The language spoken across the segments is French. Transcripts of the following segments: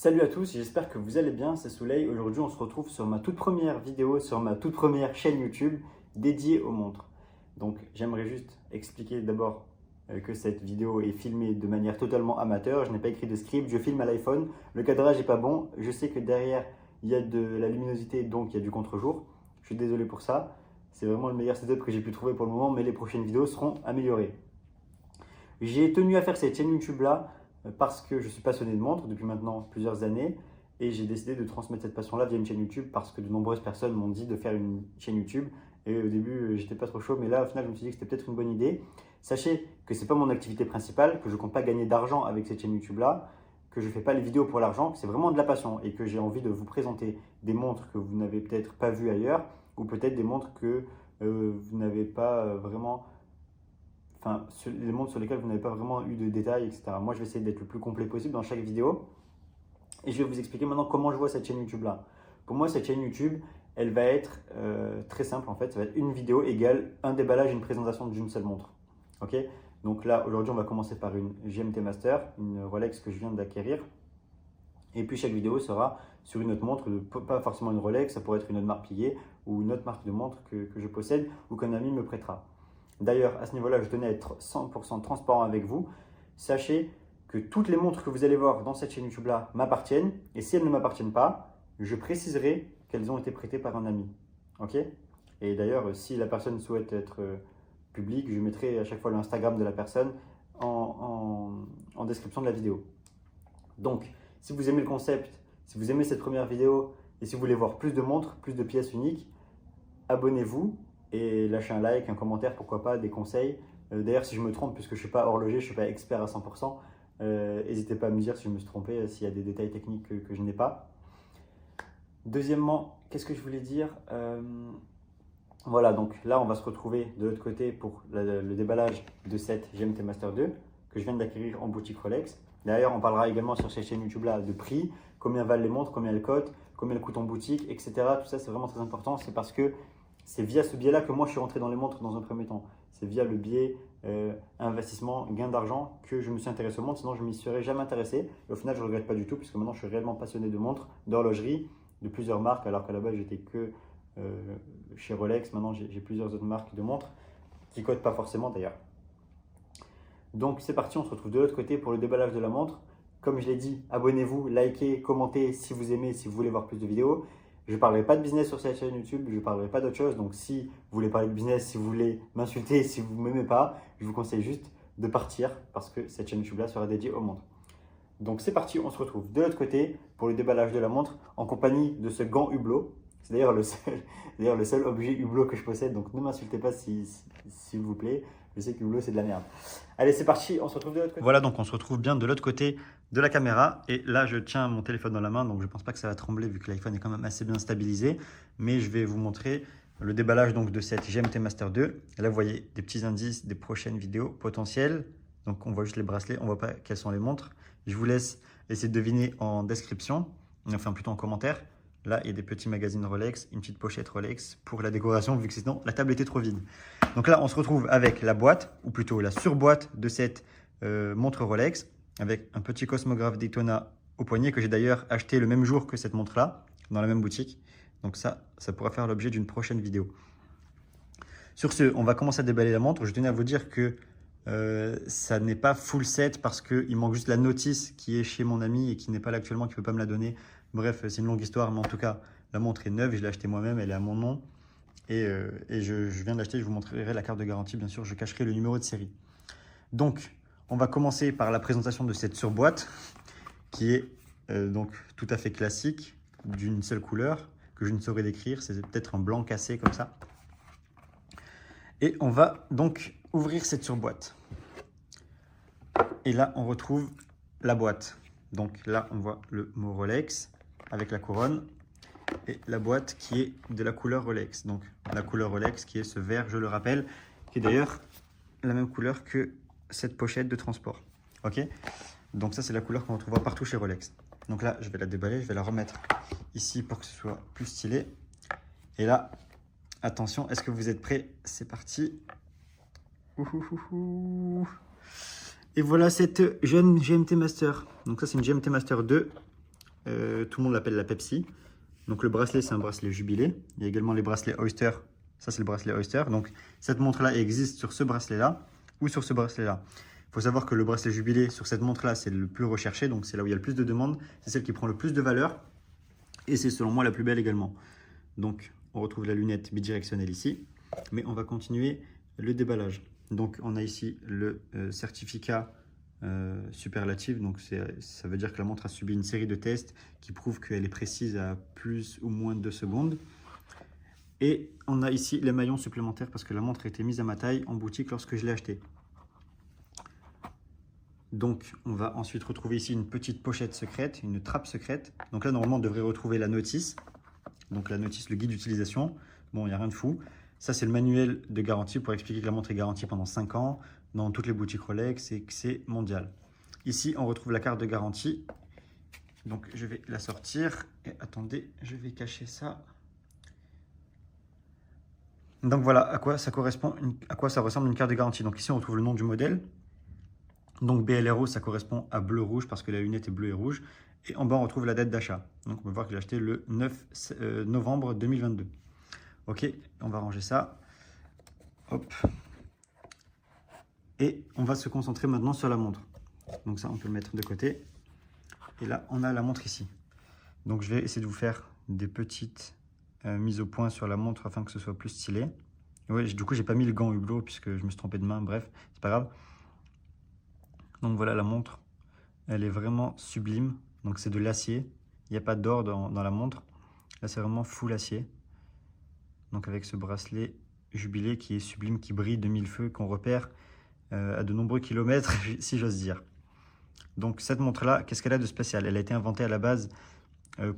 Salut à tous, j'espère que vous allez bien, c'est Soleil. Aujourd'hui, on se retrouve sur ma toute première vidéo, sur ma toute première chaîne YouTube dédiée aux montres. Donc, j'aimerais juste expliquer d'abord que cette vidéo est filmée de manière totalement amateur. Je n'ai pas écrit de script, je filme à l'iPhone. Le cadrage n'est pas bon. Je sais que derrière, il y a de la luminosité, donc il y a du contre-jour. Je suis désolé pour ça. C'est vraiment le meilleur setup que j'ai pu trouver pour le moment, mais les prochaines vidéos seront améliorées. J'ai tenu à faire cette chaîne YouTube là parce que je suis passionné de montres depuis maintenant plusieurs années et j'ai décidé de transmettre cette passion là via une chaîne YouTube parce que de nombreuses personnes m'ont dit de faire une chaîne YouTube et au début j'étais pas trop chaud, mais là au final je me suis dit que c'était peut-être une bonne idée. Sachez que c'est pas mon activité principale, que je compte pas gagner d'argent avec cette chaîne YouTube là, que je fais pas les vidéos pour l'argent, que c'est vraiment de la passion et que j'ai envie de vous présenter des montres que vous n'avez peut-être pas vues ailleurs ou peut-être des montres que vous n'avez pas vraiment les montres sur lesquelles vous n'avez pas vraiment eu de détails, etc. Moi, je vais essayer d'être le plus complet possible dans chaque vidéo. Et je vais vous expliquer maintenant comment je vois cette chaîne YouTube-là. Pour moi, cette chaîne YouTube, elle va être très simple en fait. Ça va être une vidéo égale un déballage et une présentation d'une seule montre. Ok. Donc là, aujourd'hui, on va commencer par une GMT Master, une Rolex que je viens d'acquérir. Et puis, chaque vidéo sera sur une autre montre, pas forcément une Rolex, ça pourrait être une autre marque pillée ou une autre marque de montre que je possède ou qu'un ami me prêtera. D'ailleurs, à ce niveau-là, je tenais à être 100% transparent avec vous. Sachez que toutes les montres que vous allez voir dans cette chaîne YouTube-là m'appartiennent. Et si elles ne m'appartiennent pas, je préciserai qu'elles ont été prêtées par un ami. Ok? Et d'ailleurs, si la personne souhaite être publique, je mettrai à chaque fois l'Instagram de la personne en description de la vidéo. Donc, si vous aimez le concept, si vous aimez cette première vidéo et si vous voulez voir plus de montres, plus de pièces uniques, abonnez-vous. Et lâchez un like, un commentaire, pourquoi pas, des conseils. D'ailleurs, si je me trompe, puisque je ne suis pas horloger, je ne suis pas expert à 100%, n'hésitez pas à me dire si je me suis trompé, s'il y a des détails techniques que je n'ai pas. Deuxièmement, qu'est-ce que je voulais dire? Voilà, donc là, on va se retrouver de l'autre côté pour le déballage de cette GMT Master 2 que je viens d'acquérir en boutique Rolex. D'ailleurs, on parlera également sur cette chaîne YouTube-là de prix, combien valent les montres, combien elles cotent, combien elles coûtent en boutique, etc. Tout ça, c'est vraiment très important. C'est parce que c'est via ce biais-là que moi, je suis rentré dans les montres dans un premier temps. C'est via le biais investissement, gain d'argent que je me suis intéressé aux montres. Sinon, je ne m'y serais jamais intéressé. Et au final, je ne regrette pas du tout puisque maintenant, je suis réellement passionné de montres, d'horlogerie, de plusieurs marques. Alors qu'à la base, j'étais que chez Rolex. Maintenant, j'ai plusieurs autres marques de montres qui ne cotent pas forcément d'ailleurs. Donc, c'est parti. On se retrouve de l'autre côté pour le déballage de la montre. Comme je l'ai dit, abonnez-vous, likez, commentez si vous aimez, si vous voulez voir plus de vidéos. Je ne parlerai pas de business sur cette chaîne YouTube, je ne parlerai pas d'autre chose. Donc, si vous voulez parler de business, si vous voulez m'insulter, si vous ne m'aimez pas, je vous conseille juste de partir parce que cette chaîne YouTube-là sera dédiée aux montres. Donc, c'est parti, on se retrouve de l'autre côté pour le déballage de la montre en compagnie de ce gant Hublot. C'est d'ailleurs le seul objet Hublot que je possède, donc ne m'insultez pas s'il vous plaît. Je sais que Hublot, c'est de la merde. Allez, c'est parti, on se retrouve de l'autre côté. Voilà, donc on se retrouve bien de l'autre côté de la caméra. Et là, je tiens mon téléphone dans la main, donc je ne pense pas que ça va trembler vu que l'iPhone est quand même assez bien stabilisé. Mais je vais vous montrer le déballage donc, de cette GMT Master 2. Et là, vous voyez des petits indices des prochaines vidéos potentielles. Donc, on voit juste les bracelets, on ne voit pas quelles sont les montres. Je vous laisse essayer de deviner en description, enfin plutôt en commentaire. Là, il y a des petits magazines Rolex, une petite pochette Rolex pour la décoration, vu que sinon la table était trop vide. Donc là, on se retrouve avec la boîte, ou plutôt la surboîte de cette montre Rolex, avec un petit cosmographe Daytona au poignet, que j'ai d'ailleurs acheté le même jour que cette montre-là, dans la même boutique. Donc ça pourra faire l'objet d'une prochaine vidéo. Sur ce, on va commencer à déballer la montre. Je tenais à vous dire que ça n'est pas full set parce qu'il manque juste la notice qui est chez mon ami et qui n'est pas là actuellement, qui ne peut pas me la donner. Bref, c'est une longue histoire, mais en tout cas, la montre est neuve, je l'ai achetée moi-même, elle est à mon nom. Et je viens de l'acheter, je vous montrerai la carte de garantie, bien sûr, je cacherai le numéro de série. Donc, on va commencer par la présentation de cette surboîte, qui est donc tout à fait classique, d'une seule couleur, que je ne saurais décrire, c'est peut-être un blanc cassé comme ça. Et on va donc ouvrir cette surboîte. Et là, on retrouve la boîte. Donc là, on voit le mot Rolex avec la couronne et la boîte qui est de la couleur Rolex. Donc la couleur Rolex qui est ce vert, je le rappelle, qui est d'ailleurs la même couleur que cette pochette de transport. Ok. Donc ça, c'est la couleur qu'on retrouvera partout chez Rolex. Donc là, je vais la déballer, je vais la remettre ici pour que ce soit plus stylé. Et là, attention, est-ce que vous êtes prêts? C'est parti. Et voilà cette jeune GMT Master. Donc ça, c'est une GMT Master 2 tout le monde l'appelle la Pepsi. Donc le bracelet, c'est un bracelet jubilé. Il y a également les bracelets Oyster. Ça, c'est le bracelet Oyster. Donc cette montre-là existe sur ce bracelet-là ou sur ce bracelet-là. Il faut savoir que le bracelet jubilé sur cette montre-là, c'est le plus recherché. Donc c'est là où il y a le plus de demandes. C'est celle qui prend le plus de valeur. Et c'est selon moi la plus belle également. Donc on retrouve la lunette bidirectionnelle ici. Mais on va continuer le déballage. Donc on a ici le certificat superlative, donc ça veut dire que la montre a subi une série de tests qui prouvent qu'elle est précise à plus ou moins de 2 secondes. Et on a ici les maillons supplémentaires parce que la montre a été mise à ma taille en boutique lorsque je l'ai achetée. Donc on va ensuite retrouver ici une petite pochette secrète, une trappe secrète. Donc là normalement on devrait retrouver la notice. Donc la notice, le guide d'utilisation. Bon, il n'y a rien de fou. Ça c'est le manuel de garantie pour expliquer que la montre est garantie pendant 5 ans dans toutes les boutiques Rolex et que c'est mondial. Ici on retrouve la carte de garantie. Donc je vais la sortir. Et attendez, je vais cacher ça. Donc voilà à quoi ça correspond, à quoi ça ressemble une carte de garantie. Donc ici on retrouve le nom du modèle. Donc BLRO, ça correspond à bleu-rouge parce que la lunette est bleue et rouge. Et en bas, on retrouve la date d'achat. Donc on peut voir que j'ai acheté le 9 novembre 2022. Ok, on va ranger ça. Hop. Et on va se concentrer maintenant sur la montre. Donc ça, on peut le mettre de côté. Et là, on a la montre ici. Donc je vais essayer de vous faire des petites mises au point sur la montre afin que ce soit plus stylé. Ouais, du coup, j'ai pas mis le gant hublot puisque je me suis trompé de main. Bref, c'est pas grave. Donc voilà la montre, elle est vraiment sublime, donc c'est de l'acier, il n'y a pas d'or dans la montre, là c'est vraiment full acier, donc avec ce bracelet jubilé qui est sublime, qui brille de mille feux, qu'on repère à de nombreux kilomètres si j'ose dire. Donc cette montre là, qu'est-ce qu'elle a de spécial? Elle a été inventée à la base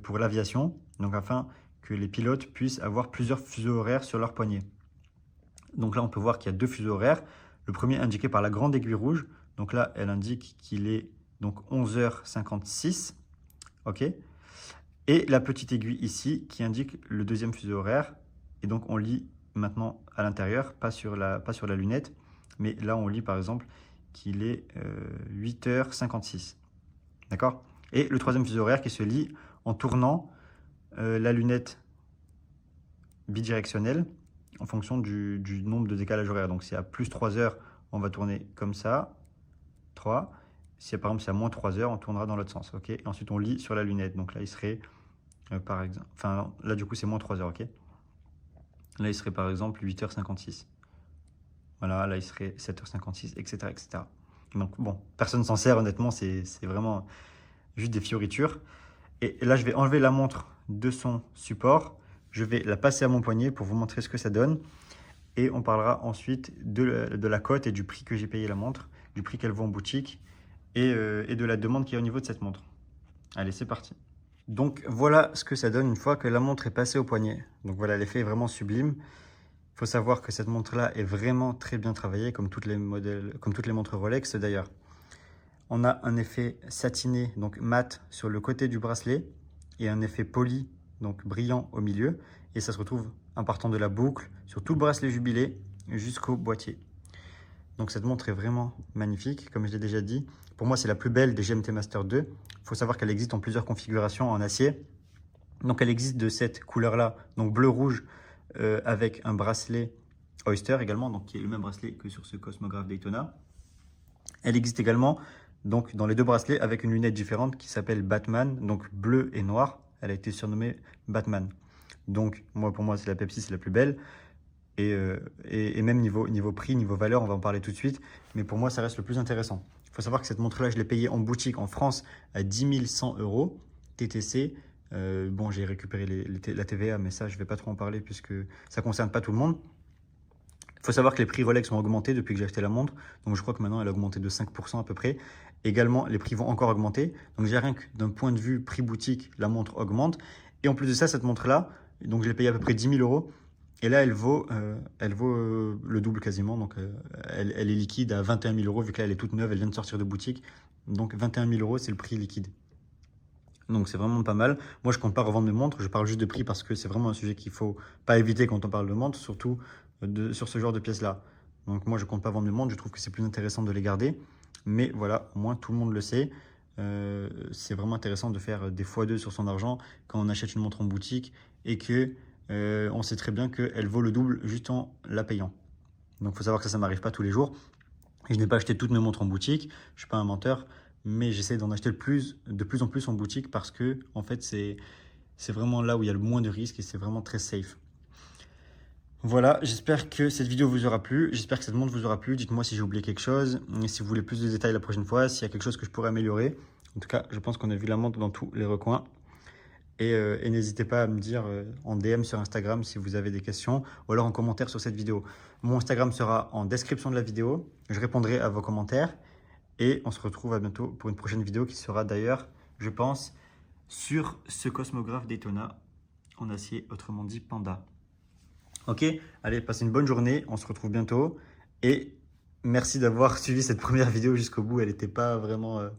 pour l'aviation, donc afin que les pilotes puissent avoir plusieurs fuseaux horaires sur leur poignet. Donc là on peut voir qu'il y a 2 fuseaux horaires, le premier indiqué par la grande aiguille rouge. Donc là, elle indique qu'il est donc 11h56, ok. Et la petite aiguille ici qui indique le deuxième fuseau horaire. Et donc on lit maintenant à l'intérieur, pas sur la lunette, mais là on lit par exemple qu'il est 8h56, d'accord. Et le troisième fuseau horaire qui se lit en tournant la lunette bidirectionnelle en fonction du nombre de décalage horaire. Donc si à plus 3 heures, on va tourner comme ça. 3. Si par exemple c'est à moins 3 heures, on tournera dans l'autre sens. Ok. Et ensuite on lit sur la lunette. Donc là il serait par exemple. Enfin là du coup c'est moins 3 heures. Ok. Là il serait par exemple 8h56. Voilà, là il serait 7h56, etc. etc. Donc bon, personne s'en sert honnêtement, c'est vraiment juste des fioritures. Et là je vais enlever la montre de son support. Je vais la passer à mon poignet pour vous montrer ce que ça donne. Et on parlera ensuite de la cote et du prix que j'ai payé la montre, du prix qu'elle vaut en boutique et de la demande qu'il y a au niveau de cette montre. Allez, c'est parti. Donc voilà ce que ça donne une fois que la montre est passée au poignet. Donc voilà, l'effet est vraiment sublime. Il faut savoir que cette montre-là est vraiment très bien travaillée, comme toutes les montres Rolex d'ailleurs. On a un effet satiné, donc mat, sur le côté du bracelet et un effet poli, donc brillant au milieu. Et ça se retrouve en partant de la boucle sur tout le bracelet jubilé jusqu'au boîtier. Donc cette montre est vraiment magnifique, comme je l'ai déjà dit. Pour moi, c'est la plus belle des GMT Master 2. Il faut savoir qu'elle existe en plusieurs configurations en acier. Donc elle existe de cette couleur-là, donc bleu-rouge, avec un bracelet Oyster également, donc qui est le même bracelet que sur ce Cosmograph Daytona. Elle existe également donc dans les 2 bracelets avec une lunette différente qui s'appelle Batman, donc bleu et noir. Elle a été surnommée Batman. Donc pour moi c'est la Pepsi, c'est la plus belle. Et même niveau prix, niveau valeur, on va en parler tout de suite. Mais pour moi ça reste le plus intéressant. Il faut savoir que cette montre là je l'ai payée en boutique en France à 10 100 € TTC. Bon, j'ai récupéré la TVA, mais ça je vais pas trop en parler puisque ça concerne pas tout le monde. Il faut savoir que les prix Rolex ont augmenté depuis que j'ai acheté la montre. Donc je crois que maintenant elle a augmenté de 5% à peu près. Également, les prix vont encore augmenter. Donc j'ai rien que d'un point de vue prix boutique, la montre augmente. Et en plus de ça, cette montre-là, donc je l'ai payée à peu près 10 000 €. Et là, elle vaut le double quasiment. Donc elle est liquide à 21 000 € vu que là, elle est toute neuve, elle vient de sortir de boutique. Donc 21 000 €, c'est le prix liquide. Donc c'est vraiment pas mal. Moi, je compte pas revendre mes montres. Je parle juste de prix parce que c'est vraiment un sujet qu'il faut pas éviter quand on parle de montres, surtout sur ce genre de pièces-là. Donc moi, je compte pas vendre mes montres. Je trouve que c'est plus intéressant de les garder. Mais voilà, au moins tout le monde le sait. c'est vraiment intéressant de faire des x2 sur son argent quand on achète une montre en boutique et que on sait très bien qu'elle vaut le double juste en la payant. Donc il faut savoir que ça ne m'arrive pas tous les jours. Et je n'ai pas acheté toutes mes montres en boutique, je ne suis pas un menteur, mais j'essaie d'en acheter de plus en plus en boutique parce que en fait c'est vraiment là où il y a le moins de risques et c'est vraiment très safe. Voilà, j'espère que cette vidéo vous aura plu, j'espère que cette montre vous aura plu. Dites-moi si j'ai oublié quelque chose, et si vous voulez plus de détails la prochaine fois, s'il y a quelque chose que je pourrais améliorer. En tout cas, je pense qu'on a vu la montre dans tous les recoins. Et n'hésitez pas à me dire en DM sur Instagram si vous avez des questions ou alors en commentaire sur cette vidéo. Mon Instagram sera en description de la vidéo. Je répondrai à vos commentaires et on se retrouve à bientôt pour une prochaine vidéo qui sera d'ailleurs, je pense, sur ce Cosmographe Daytona en acier, autrement dit Panda. Ok, allez, passez une bonne journée, on se retrouve bientôt et merci d'avoir suivi cette première vidéo jusqu'au bout. Elle n'était pas vraiment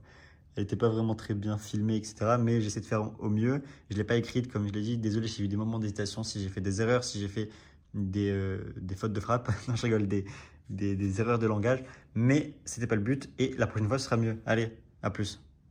très bien filmée, etc. Mais j'essaie de faire au mieux. Je ne l'ai pas écrite, comme je l'ai dit. Désolé si j'ai eu des moments d'hésitation, si j'ai fait des erreurs, si j'ai fait des fautes de frappe. Non, je rigole, des erreurs de langage. Mais ce n'était pas le but. Et la prochaine fois, ce sera mieux. Allez, à plus.